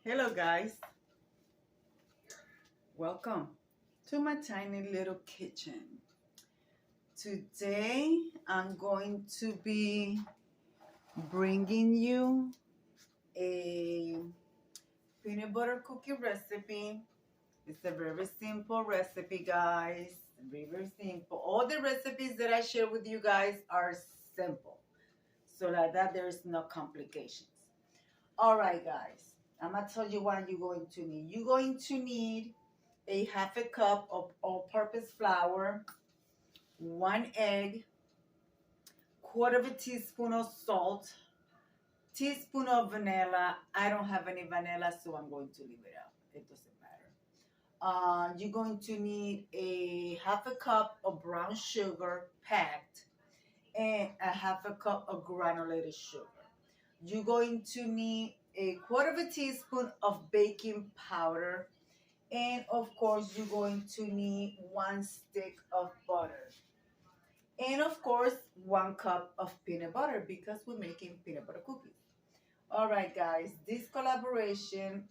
Hello guys, welcome to my tiny little kitchen. Today I'm going to be bringing you a peanut butter cookie recipe. It's a very simple recipe, guys. Very simple. All the recipes that I share with you guys are simple, so like that there's no complications. All right, guys, I'm gonna tell you what you're going to need. You're going to need a half a cup of all-purpose flour, 1 egg, quarter of a teaspoon of salt, teaspoon of vanilla. I don't have any vanilla, so I'm going to leave it out. It doesn't matter. You're going to need a half a cup of brown sugar packed and a half a cup of granulated sugar. You're going to need a quarter of a teaspoon of baking powder. And of course, you're going to need 1 stick of butter. And of course, 1 cup of peanut butter because we're making peanut butter cookies. All right, guys, this collaboration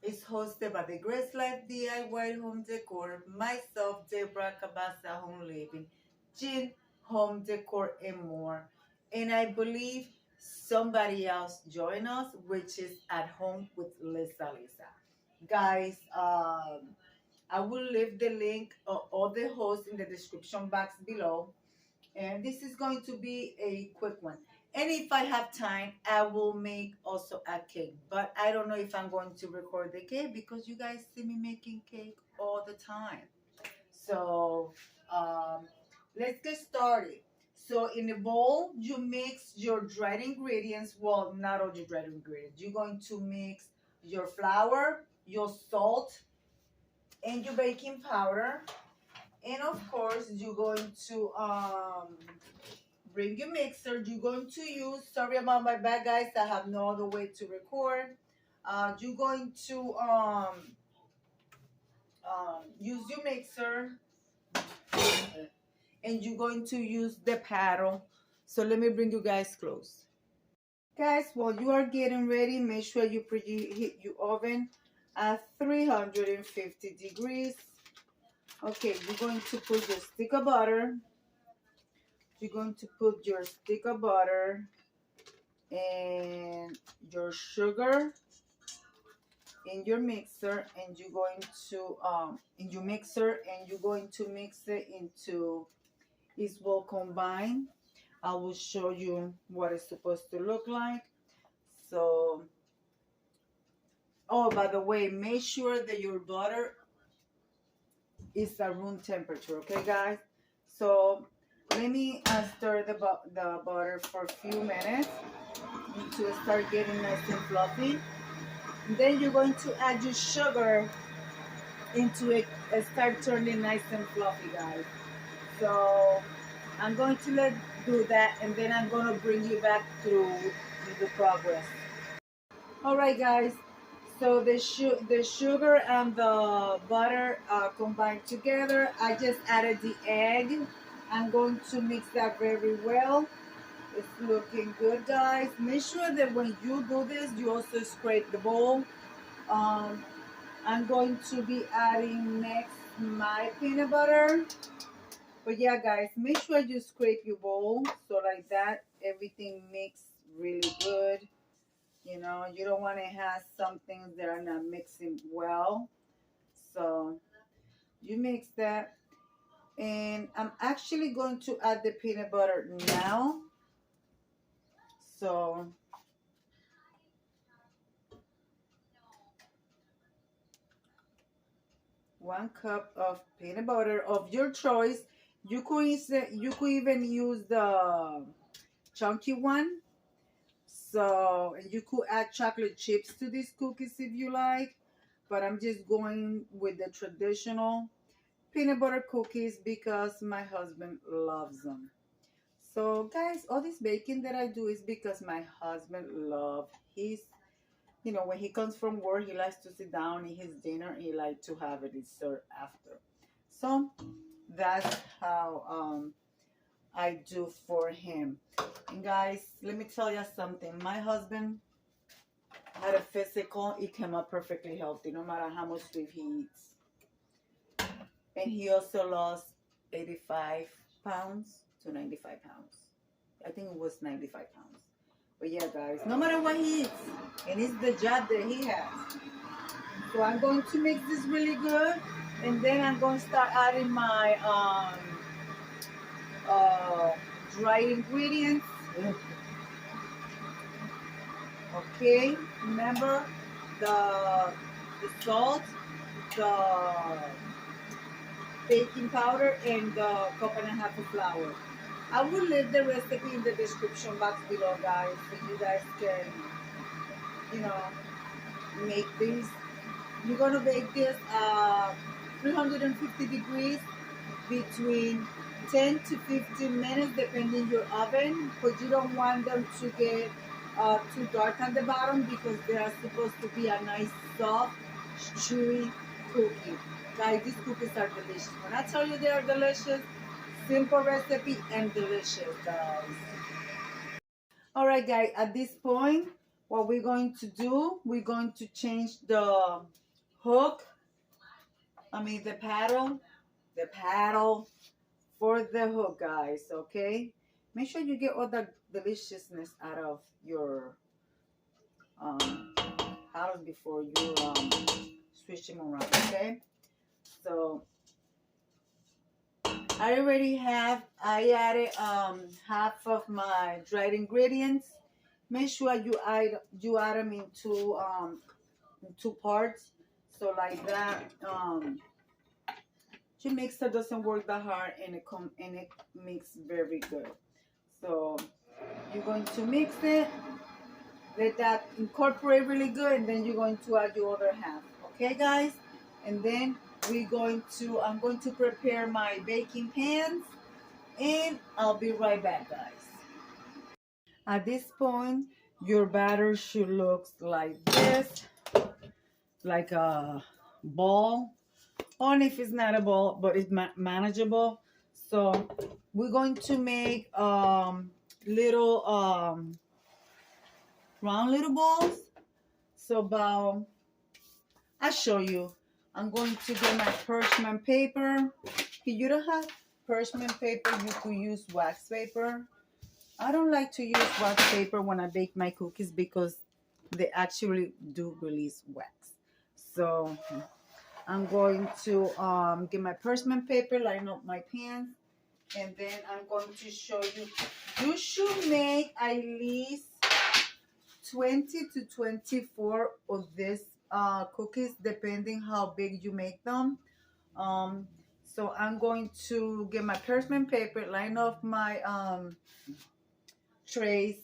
is hosted by the Grace Life DIY Home Decor, myself, Deborah, Cabassa Home Living, Jean Home Decor, and more. And I believe somebody else join us, which is At Home with Lisa. Guys, I will leave the link of all the hosts in the description box below. And this is going to be a quick one. And if I have time, I will make also a cake. But I don't know if I'm going to record the cake because you guys see me making cake all the time. So let's get started. So in the bowl, you mix your dried ingredients. Well, not all your dried ingredients. You're going to mix your flour, your salt, and your baking powder. And of course, you're going to bring your mixer. You're going to use, sorry about my bad, guys, I have no other way to record. You're going to use your mixer, and you're going to use the paddle. So let me bring you guys close. Guys, while you are getting ready, make sure you preheat your oven at 350 degrees. Okay, you're going to put your stick of butter. You're going to put your stick of butter and your sugar in your mixer, and you're going to mix it into it's well combined. I will show you what it's supposed to look like. So, oh, by the way, make sure that your butter is at room temperature, okay, guys? So let me stir the butter for a few minutes to start getting nice and fluffy. And then you're going to add your sugar into it and start turning nice and fluffy, guys. So I'm going to do that, and then I'm going to bring you back through the progress. All right, guys. So the sugar and the butter combined together. I just added the egg. I'm going to mix that very well. It's looking good, guys. Make sure that when you do this, you also scrape the bowl. I'm going to be adding next my peanut butter. But yeah, guys, make sure you scrape your bowl so like that everything mix really good. You know, you don't want to have some things that are not mixing well. So you mix that. And I'm actually going to add the peanut butter now. So 1 cup of peanut butter of your choice. You could even use the chunky one. So you could add chocolate chips to these cookies if you like, but I'm just going with the traditional peanut butter cookies because my husband loves them. So guys, all this baking that I do is because my husband loves his, when he comes from work, he likes to sit down, eat his dinner, he likes to have a dessert after. So that's how I do for him. And guys, let me tell you something. My husband had a physical, he came up perfectly healthy, no matter how much sweet he eats. And he also lost 85 pounds to 95 pounds. I think it was 95 pounds. But yeah, guys, no matter what he eats, and it's the job that he has. So I'm going to mix this really good, and then I'm going to start adding my dried ingredients. Okay, remember the salt, the baking powder, and the cup and a half of flour. I will leave the recipe in the description box below, guys, so you guys can, you know, make these. You're gonna bake this 350 degrees between 10 to 15 minutes, depending your oven, because you don't want them to get too dark on the bottom, because they are supposed to be a nice, soft, chewy cookie. Guys, these cookies are delicious. When I tell you they are delicious, simple recipe and delicious, guys. All right, guys, at this point, what we're going to do, we're going to change the hook, the paddle for the hook, guys, okay? Make sure you get all the deliciousness out of your paddles before you switch them around, okay? So I added half of my dried ingredients. Make sure you add them in two parts. So like that, your mixer doesn't work that hard, and it makes very good. So you're going to mix it, let that incorporate really good, and then you're going to add your other half. Okay, guys? And then I'm going to prepare my baking pans, and I'll be right back, guys. At this point, your batter should look like this, like a ball. Only if it's not a ball, but it's manageable. So we're going to make little round little balls. So I'll show you. I'm going to get my parchment paper. If you don't have parchment paper, you could use wax paper. I don't like to use wax paper when I bake my cookies because they actually do release wax. So I'm going to get my parchment paper, line up my pans, and then I'm going to show you. You should make at least 20 to 24 of these cookies, depending how big you make them. So I'm going to get my parchment paper, line up my trays,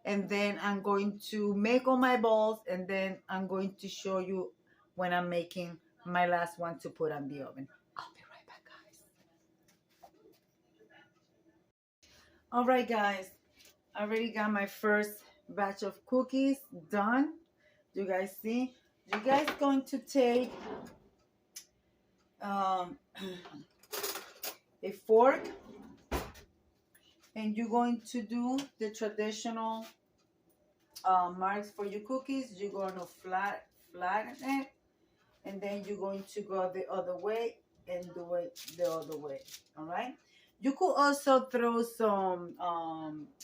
and then I'm going to make all my balls, and then I'm going to show you when I'm making my last one to put on the oven. I'll be right back, guys. All right, guys, I already got my first batch of cookies done. You guys see? You guys going to take a fork, and you're going to do the traditional marks for your cookies. You're going to flatten it, and then you're going to go the other way and do it the other way. All right. You could also throw some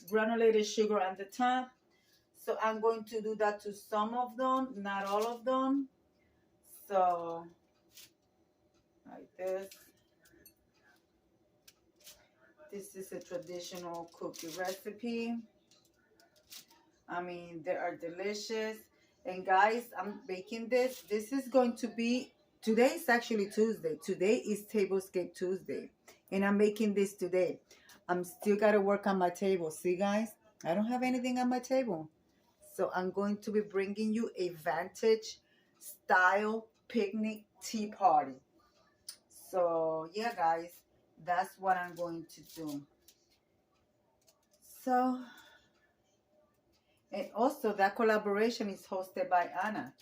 granulated sugar on the top. So I'm going to do that to some of them, not all of them. So like this. This is a traditional cookie recipe. They are delicious. And guys, I'm baking this. This is going to be, today is actually Tuesday. Today is Tablescape Tuesday. And I'm making this today. I'm still got to work on my table. See, guys? I don't have anything on my table. So I'm going to be bringing you a vintage style picnic tea party. So, yeah, guys. That's what I'm going to do. So, and also that collaboration is hosted by Anna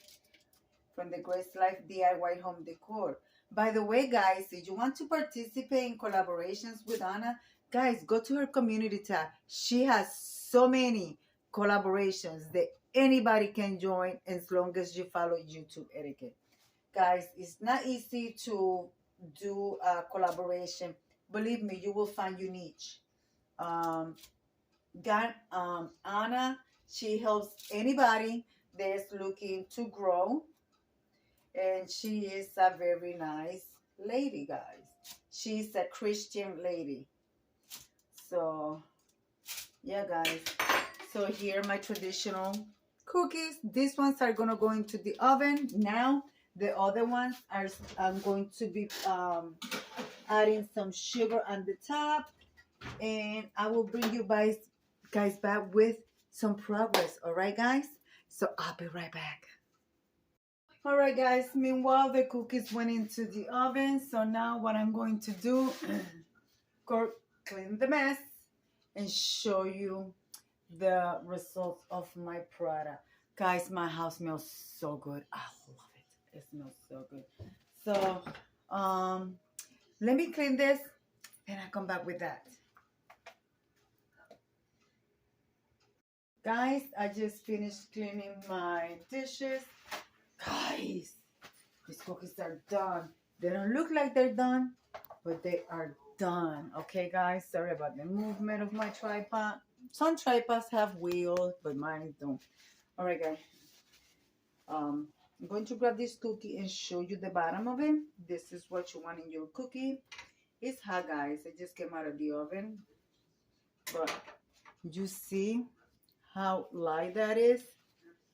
from the Grace Life DIY Home Decor. By the way, guys, if you want to participate in collaborations with Anna, guys, go to her community tab. She has so many collaborations that anybody can join as long as you follow YouTube etiquette. Guys, it's not easy to do a collaboration. Believe me, you will find your niche. Um, Anna, she helps anybody that's looking to grow, and she is a very nice lady, guys. She's a Christian lady. So, yeah, guys. So here my traditional cookies. These ones are gonna go into the oven now. The other ones are I'm going to be adding some sugar on the top, and I will bring you guys back with some progress. All right, guys. So I'll be right back. All right, guys. Meanwhile, the cookies went into the oven. So now what I'm going to do, clean the mess and show you the results of my product. Guys, my house smells so good. I love it. It smells so good. So, let me clean this and I come back with that. Guys, I just finished cleaning my dishes. Guys, these cookies are done. They don't look like they're done, but they are done. Okay, guys, sorry about the movement of my tripod. Some tripods have wheels, but mine don't. All right, guys. I'm going to grab this cookie and show you the bottom of it. This is what you want in your cookie. It's hot, guys. It just came out of the oven. But you see how light that is?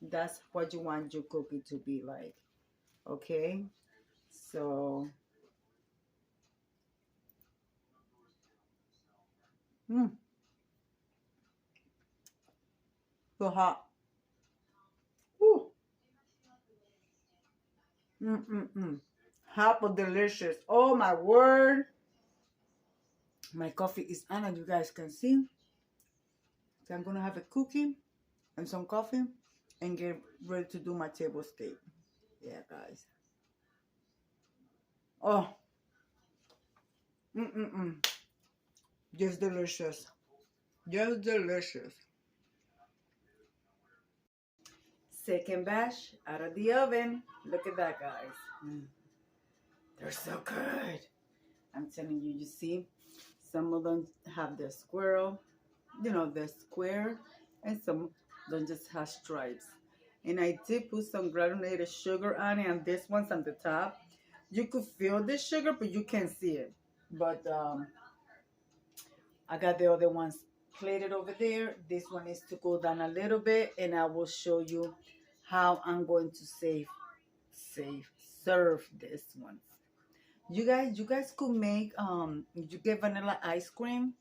That's what you want your cookie to be like. Okay? So, so hot. Woo. Hot but delicious. Oh my word. My coffee is on, and you guys can see. So I'm gonna have a cookie and some coffee and get ready to do my table steak. Yeah, guys. Oh. Just delicious. Just delicious. Second batch out of the oven. Look at that, guys. They're so good. I'm telling you, you see, some of them have the squirrel, the square, and some of them just have stripes. And I did put some granulated sugar on it, and this one's on the top. You could feel the sugar, but you can't see it. But I got the other ones plated over there. This one is to go down a little bit, and I will show you how I'm going to serve this one. You guys could make you get vanilla ice cream.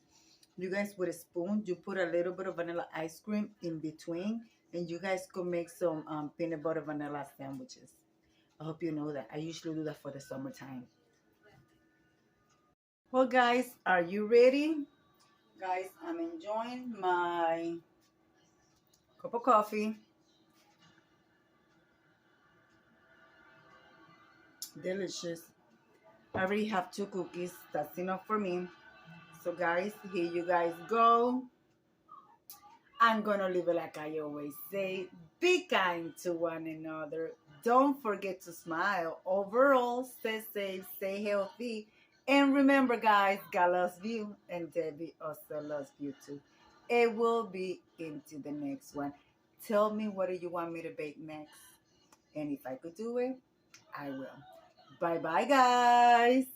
You guys with a spoon, you put a little bit of vanilla ice cream in between, and you guys could make some peanut butter vanilla sandwiches. I hope you know that. I usually do that for the summertime. Well, guys, are you ready? Guys, I'm enjoying my cup of coffee. Delicious. I already have 2 cookies. That's enough for me. So, guys, here you guys go. I'm gonna leave it like I always say. Be kind to one another. Don't forget to smile. Overall, stay safe, stay healthy. And remember, guys, God loves you, and Debbie also loves you too. It will be into the next one. Tell me what do you want me to bake next. And if I could do it, I will. Bye-bye, guys.